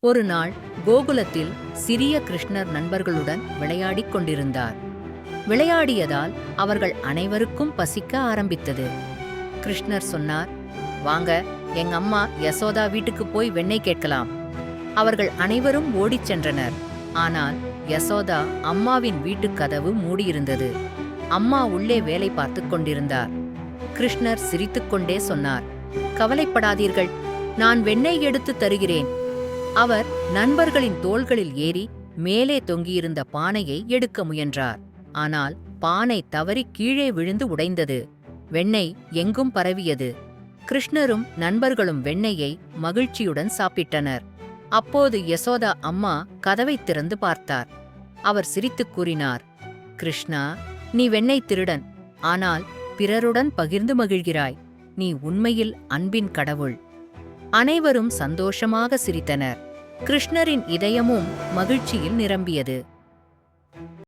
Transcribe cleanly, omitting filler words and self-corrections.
ஒரு நாள் கோகுலத்தில் சிறிய கிருஷ்ணர் நண்பர்களுடன் விளையாடிக் கொண்டிருந்தார். விளையாடியதால் அவர்கள் அனைவருக்கும் பசிக்க ஆரம்பித்தது. கிருஷ்ணர் சொன்னார், வாங்க, எங்க அம்மா யசோதா வீட்டுக்கு போய் வெண்ணெய் கேட்கலாம். அவர்கள் அனைவரும் ஓடிச் சென்றனர். ஆனால் யசோதா அம்மாவின் வீட்டுக் கதவு மூடியிருந்தது. அம்மா உள்ளே வேலை பார்த்துக் கொண்டிருந்தார். கிருஷ்ணர் சிரித்துக்கொண்டே சொன்னார், கவலைப்படாதீர்கள், நான் வெண்ணெய் எடுத்து தருகிறேன். அவர் நண்பர்களின் தோள்களில் ஏறி மேலே தொங்கியிருந்த பானையை எடுக்க முயன்றார். ஆனால் பானை தவறி கீழே விழுந்து உடைந்தது. வெண்ணெய் எங்கும் பரவியது. கிருஷ்ணரும் நண்பர்களும் வெண்ணெயை மகிழ்ச்சியுடன் சாப்பிட்டனர். அப்போது யசோதா அம்மா கதவைத் திறந்து பார்த்தார். அவர் சிரித்துக் கூறினார், கிருஷ்ணா, நீ வெண்ணெய் திருடன், ஆனால் பிறருடன் பகிர்ந்து மகிழ்கிறாய். நீ உண்மையில் அன்பின் கடவுள். அனைவரும் சந்தோஷமாக சிரித்தனர். கிருஷ்ணரின் இதயமும் மகிழ்ச்சியில் நிரம்பியது.